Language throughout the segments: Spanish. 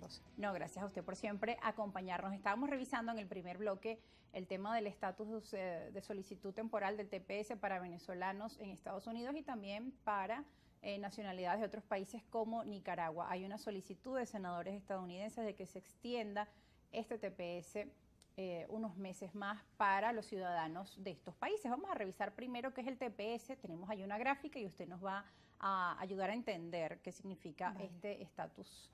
José. No, gracias a usted por siempre acompañarnos. Estábamos revisando en el primer bloque el tema del estatus de solicitud temporal del TPS para venezolanos en Estados Unidos y también para nacionalidades de otros países como Nicaragua. Hay una solicitud de senadores estadounidenses de que se extienda este TPS unos meses más para los ciudadanos de estos países. Vamos a revisar primero qué es el TPS. Tenemos ahí una gráfica y usted nos va a ayudar a entender qué significa este estatus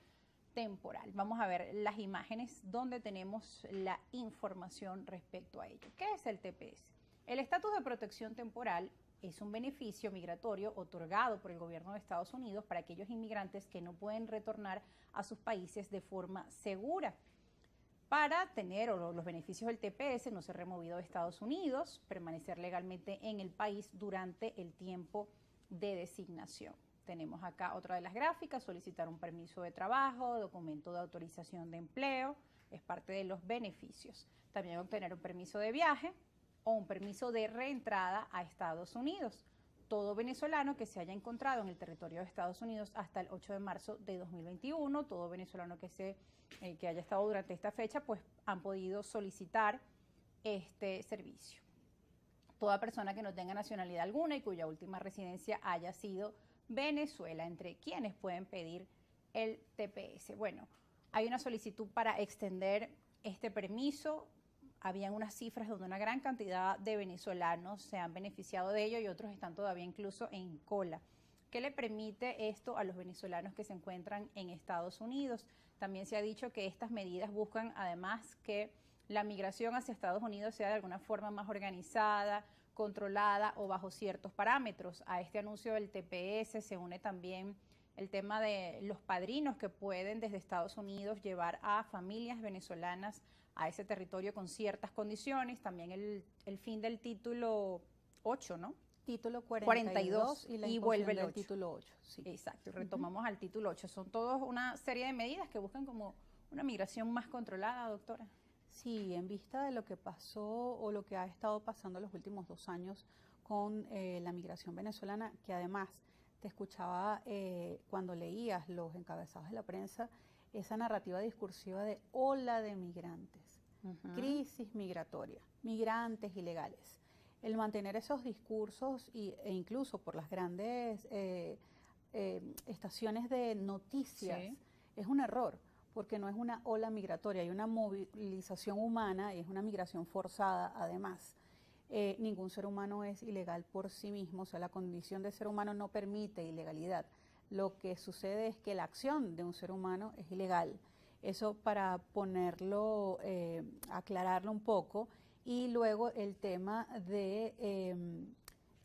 temporal. Vamos a ver las imágenes donde tenemos la información respecto a ello. ¿Qué es el TPS? El estatus de protección temporal es un beneficio migratorio otorgado por el gobierno de Estados Unidos para aquellos inmigrantes que no pueden retornar a sus países de forma segura. Para tener los beneficios del TPS, no ser removido de Estados Unidos, permanecer legalmente en el país durante el tiempo de designación. Tenemos acá otra de las gráficas: solicitar un permiso de trabajo, documento de autorización de empleo, es parte de los beneficios. También obtener un permiso de viaje o un permiso de reentrada a Estados Unidos. Todo venezolano que se haya encontrado en el territorio de Estados Unidos hasta el 8 de marzo de 2021, todo venezolano que haya estado durante esta fecha, pues han podido solicitar este servicio. Toda persona que no tenga nacionalidad alguna y cuya última residencia haya sido Venezuela, entre quienes pueden pedir el TPS. Bueno, hay una solicitud para extender este permiso. Habían unas cifras donde una gran cantidad de venezolanos se han beneficiado de ello y otros están todavía incluso en cola. ¿Qué le permite esto a los venezolanos que se encuentran en Estados Unidos? También se ha dicho que estas medidas buscan además que la migración hacia Estados Unidos sea de alguna forma más organizada, controlada o bajo ciertos parámetros. A este anuncio del TPS se une también el tema de los padrinos que pueden desde Estados Unidos llevar a familias venezolanas a ese territorio con ciertas condiciones. También el fin del título 8, ¿no? Título 42 y vuelve el 8. Título 8. Sí. Exacto, y retomamos al título 8. Son todos una serie de medidas que buscan como una migración más controlada, doctora. Sí, en vista de lo que pasó o lo que ha estado pasando los últimos 2 años con la migración venezolana, que además te escuchaba cuando leías los encabezados de la prensa, esa narrativa discursiva de ola de migrantes, crisis migratoria, migrantes ilegales. El mantener esos discursos e incluso por las grandes estaciones de noticias es un error, porque no es una ola migratoria, hay una movilización humana y es una migración forzada además. Ningún ser humano es ilegal por sí mismo, o sea, la condición de ser humano no permite ilegalidad. Lo que sucede es que la acción de un ser humano es ilegal. Eso para ponerlo, aclararlo un poco. Y luego el tema de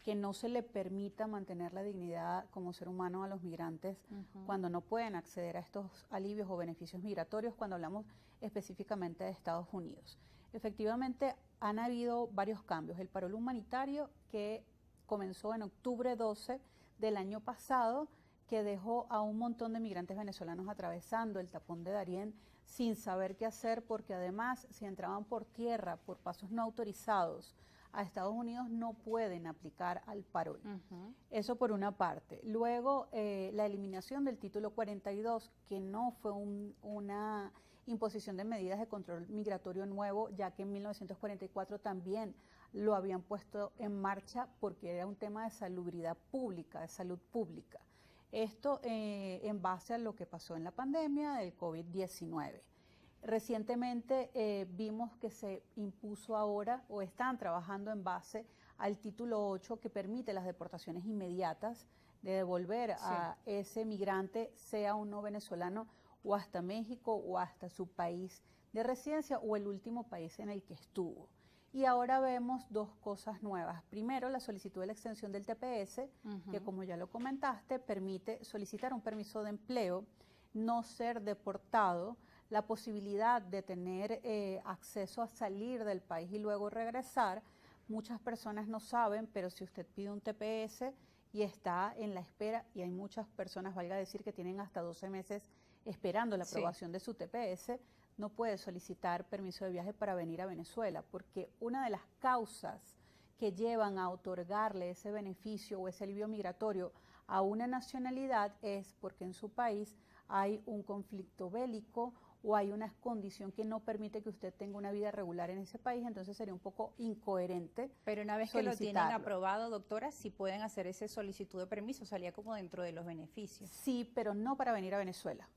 que no se le permita mantener la dignidad como ser humano a los migrantes cuando no pueden acceder a estos alivios o beneficios migratorios, cuando hablamos específicamente de Estados Unidos. Efectivamente, han habido varios cambios. El parol humanitario, que comenzó en octubre 12 del año pasado, que dejó a un montón de migrantes venezolanos atravesando el tapón de Darién sin saber qué hacer, porque además si entraban por tierra, por pasos no autorizados a Estados Unidos, no pueden aplicar al parol. Eso por una parte. Luego, la eliminación del título 42, que no fue una imposición de medidas de control migratorio nuevo, ya que en 1944 también lo habían puesto en marcha porque era un tema de salubridad pública, de salud pública. Esto en base a lo que pasó en la pandemia del COVID-19. Recientemente vimos que se impuso ahora o están trabajando en base al título 8, que permite las deportaciones inmediatas de devolver a ese migrante, sea un no venezolano, o hasta México o hasta su país de residencia o el último país en el que estuvo. Y ahora vemos 2 cosas nuevas. Primero, la solicitud de la extensión del TPS, que como ya lo comentaste, permite solicitar un permiso de empleo, no ser deportado, la posibilidad de tener acceso a salir del país y luego regresar. Muchas personas no saben, pero si usted pide un TPS y está en la espera, y hay muchas personas, valga decir, que tienen hasta 12 meses esperando la aprobación de su TPS, no puede solicitar permiso de viaje para venir a Venezuela, porque una de las causas que llevan a otorgarle ese beneficio o ese alivio migratorio a una nacionalidad es porque en su país hay un conflicto bélico o hay una condición que no permite que usted tenga una vida regular en ese país, entonces sería un poco incoherente. Pero una vez que lo tienen aprobado, doctora, sí pueden hacer esa solicitud de permiso, salía como dentro de los beneficios. Sí, pero no para venir a Venezuela.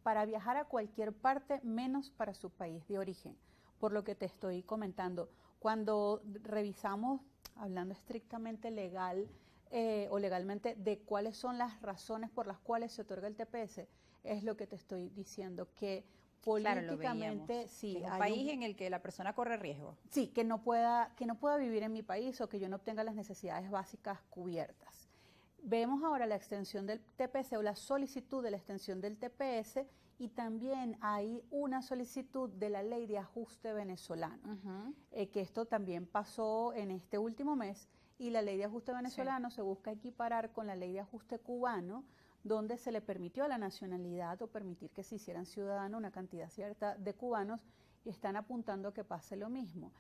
Para viajar a cualquier parte, menos para su país de origen. Por lo que te estoy comentando, cuando revisamos, hablando estrictamente legal o legalmente, de cuáles son las razones por las cuales se otorga el TPS, es lo que te estoy diciendo, que políticamente claro, sí, es un país en el que la persona corre riesgo. Sí, que no pueda vivir en mi país o que yo no obtenga las necesidades básicas cubiertas. Vemos ahora la extensión del TPS o la solicitud de la extensión del TPS, y también hay una solicitud de la Ley de Ajuste Venezolano, que esto también pasó en este último mes, y la Ley de Ajuste Venezolano se busca equiparar con la Ley de Ajuste Cubano, donde se le permitió la nacionalidad o permitir que se hicieran ciudadanos una cantidad cierta de cubanos, y están apuntando a que pase lo mismo.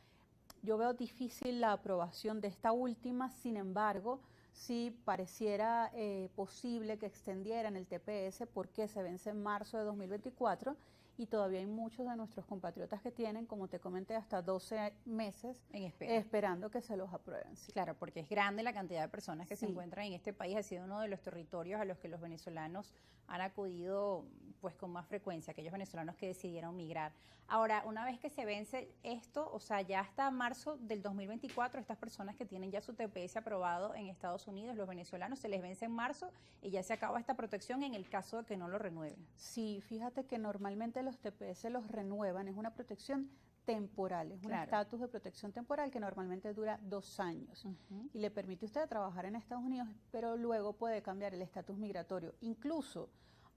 Yo veo difícil la aprobación de esta última, sin embargo, sí pareciera posible que extendieran el TPS porque se vence en marzo de 2024 y todavía hay muchos de nuestros compatriotas que tienen, como te comenté, hasta 12 meses en espera, esperando que se los aprueben. Sí. Claro, porque es grande la cantidad de personas que se encuentran en este país. Ha sido uno de los territorios a los que los venezolanos han acudido pues con más frecuencia, aquellos venezolanos que decidieron migrar. Ahora, una vez que se vence esto, o sea, ya hasta marzo del 2024, estas personas que tienen ya su TPS aprobado en Estados Unidos, los venezolanos, se les vence en marzo y ya se acaba esta protección en el caso de que no lo renueven. Sí, fíjate que normalmente los TPS los renuevan, es una protección temporal, es un estatus de protección temporal que normalmente dura 2 años y le permite a usted trabajar en Estados Unidos, pero luego puede cambiar el estatus migratorio. Incluso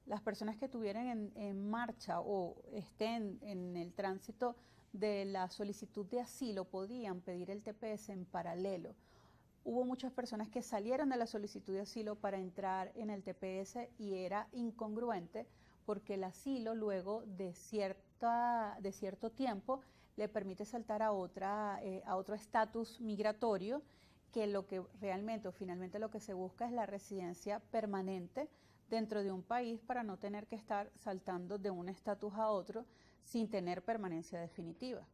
las personas que estuvieran en marcha o estén en el tránsito de la solicitud de asilo podían pedir el TPS en paralelo. Hubo muchas personas que salieron de la solicitud de asilo para entrar en el TPS y era incongruente porque el asilo luego de cierto tiempo le permite saltar a otro estatus migratorio, que lo que realmente o finalmente lo que se busca es la residencia permanente dentro de un país para no tener que estar saltando de un estatus a otro sin tener permanencia definitiva.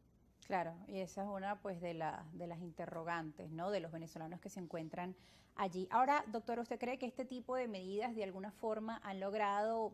Claro, y esa es una pues de las interrogantes, ¿no?, de los venezolanos que se encuentran allí. Ahora, doctora, ¿usted cree que este tipo de medidas de alguna forma han logrado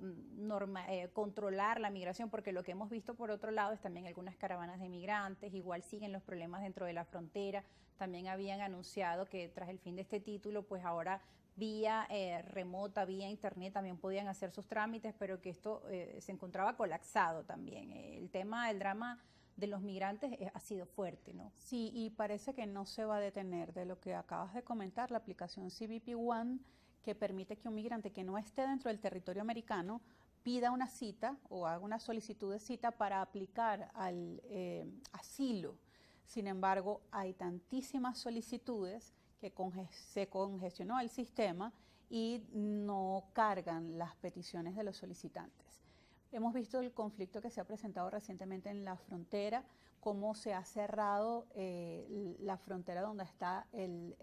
controlar la migración? Porque lo que hemos visto por otro lado es también algunas caravanas de migrantes, igual siguen los problemas dentro de la frontera. También habían anunciado que tras el fin de este título, pues ahora vía remota, vía internet también podían hacer sus trámites, pero que esto se encontraba colapsado también. El drama de los migrantes ha sido fuerte, ¿no? Sí, y parece que no se va a detener. De lo que acabas de comentar, la aplicación CBP One, que permite que un migrante que no esté dentro del territorio americano pida una cita o haga una solicitud de cita para aplicar al asilo. Sin embargo, hay tantísimas solicitudes que se congestionó el sistema y no cargan las peticiones de los solicitantes. Hemos visto el conflicto que se ha presentado recientemente en la frontera, cómo se ha cerrado la frontera donde está el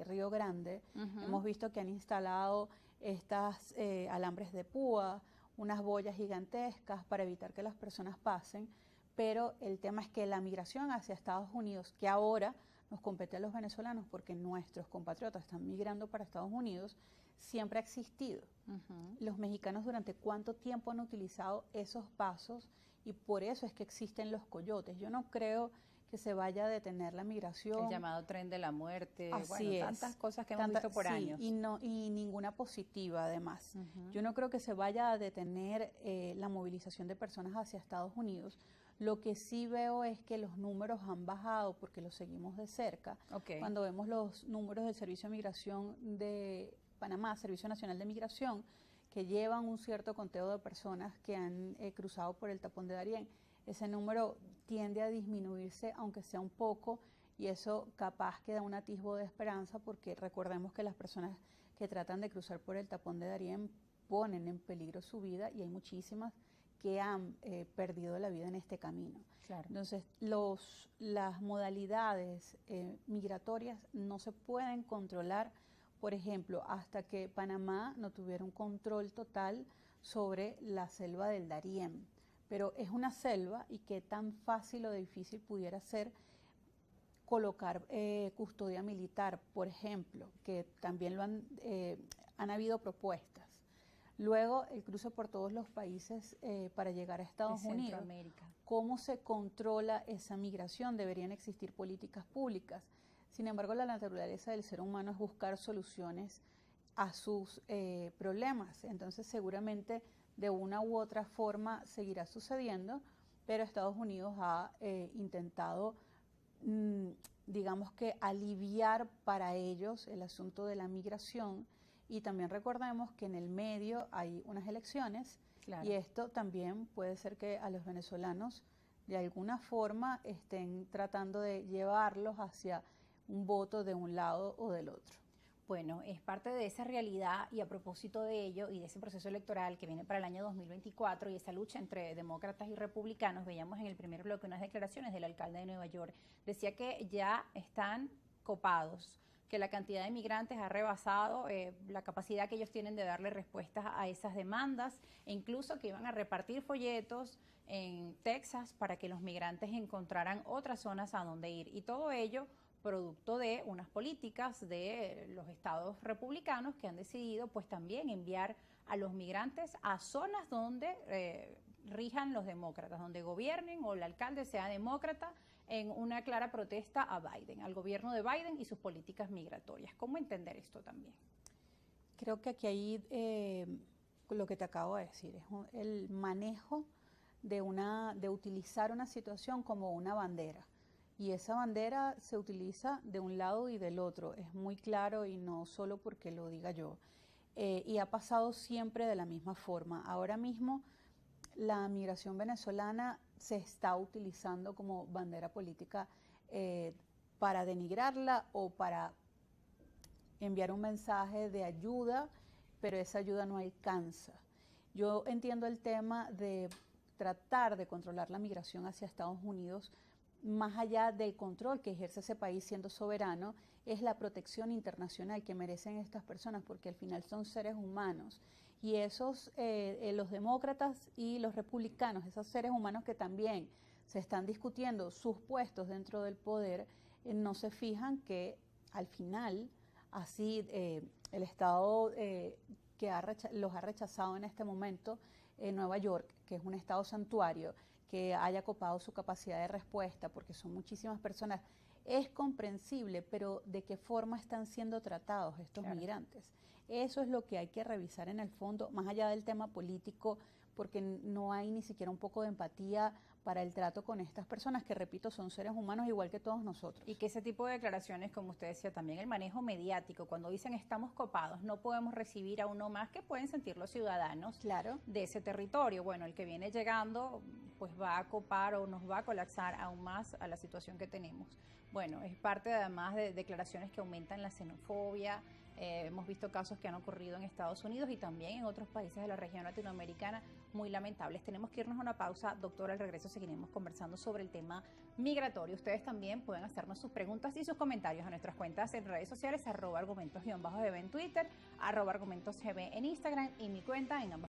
Río Grande. Hemos visto que han instalado estas alambres de púa, unas boyas gigantescas para evitar que las personas pasen, pero el tema es que la migración hacia Estados Unidos, que ahora nos compete a los venezolanos porque nuestros compatriotas están migrando para Estados Unidos, siempre ha existido. Los mexicanos durante cuánto tiempo han utilizado esos pasos y por eso es que existen los coyotes. Yo no creo que se vaya a detener la migración. El llamado tren de la muerte, Así es. Tantas cosas que hemos visto por años. Y ninguna positiva además. Yo no creo que se vaya a detener la movilización de personas hacia Estados Unidos. Lo que sí veo es que los números han bajado porque los seguimos de cerca. Cuando vemos los números del Servicio de Migración de Panamá, Servicio Nacional de Migración, que llevan un cierto conteo de personas que han cruzado por el tapón de Darién, ese número tiende a disminuirse, aunque sea un poco, y eso capaz que da un atisbo de esperanza, porque recordemos que las personas que tratan de cruzar por el tapón de Darién ponen en peligro su vida y hay muchísimas que han perdido la vida en este camino. Claro. Entonces, las modalidades migratorias no se pueden controlar, por ejemplo, hasta que Panamá no tuviera un control total sobre la selva del Darién. Pero es una selva y qué tan fácil o difícil pudiera ser colocar custodia militar, por ejemplo, que también han habido propuestas. Luego, el cruce por todos los países para llegar a Estados Unidos. ¿Cómo se controla esa migración? Deberían existir políticas públicas. Sin embargo, la naturaleza del ser humano es buscar soluciones a sus problemas. Entonces, seguramente, de una u otra forma seguirá sucediendo, pero Estados Unidos ha intentado, digamos que, aliviar para ellos el asunto de la migración. Y también recordemos que en el medio hay unas elecciones, claro, y esto también puede ser que a los venezolanos de alguna forma estén tratando de llevarlos hacia un voto de un lado o del otro. Bueno, es parte de esa realidad y a propósito de ello y de ese proceso electoral que viene para el año 2024 y esa lucha entre demócratas y republicanos, veíamos en el primer bloque unas declaraciones del alcalde de Nueva York. Decía que ya están copados, que la cantidad de migrantes ha rebasado la capacidad que ellos tienen de darle respuestas a esas demandas e incluso que iban a repartir folletos en Texas para que los migrantes encontraran otras zonas a donde ir. Y todo ello producto de unas políticas de los estados republicanos que han decidido pues también enviar a los migrantes a zonas donde rijan los demócratas, donde gobiernen o el alcalde sea demócrata, en una clara protesta a Biden, al gobierno de Biden y sus políticas migratorias. ¿Cómo entender esto también? Creo que aquí hay lo que te acabo de decir, es el manejo de utilizar una situación como una bandera. Y esa bandera se utiliza de un lado y del otro, es muy claro y no solo porque lo diga yo. Y ha pasado siempre de la misma forma. Ahora mismo la migración venezolana se está utilizando como bandera política para denigrarla o para enviar un mensaje de ayuda, pero esa ayuda no alcanza. Yo entiendo el tema de tratar de controlar la migración hacia Estados Unidos, más allá del control que ejerce ese país siendo soberano, es la protección internacional que merecen estas personas, porque al final son seres humanos. Y los demócratas y los republicanos, esos seres humanos que también se están discutiendo sus puestos dentro del poder, no se fijan que al final, así el Estado los ha rechazado en este momento, Nueva York, que es un estado santuario, que haya copado su capacidad de respuesta, porque son muchísimas personas, es comprensible, pero ¿de qué forma están siendo tratados estos migrantes? Eso es lo que hay que revisar en el fondo, más allá del tema político, porque no hay ni siquiera un poco de empatía para el trato con estas personas, que repito, son seres humanos igual que todos nosotros. Y que ese tipo de declaraciones, como usted decía, también el manejo mediático, cuando dicen estamos copados, no podemos recibir a uno más, que pueden sentir los ciudadanos de ese territorio. Bueno, el que viene llegando pues va a copar o nos va a colapsar aún más a la situación que tenemos. Bueno, es parte además de declaraciones que aumentan la xenofobia. Hemos visto casos que han ocurrido en Estados Unidos y también en otros países de la región latinoamericana muy lamentables. Tenemos que irnos a una pausa, doctora. Al regreso seguiremos conversando sobre el tema migratorio. Ustedes también pueden hacernos sus preguntas y sus comentarios a nuestras cuentas en redes sociales, @argumentos_gb en Twitter, @argumentosgb en Instagram y mi cuenta en ambas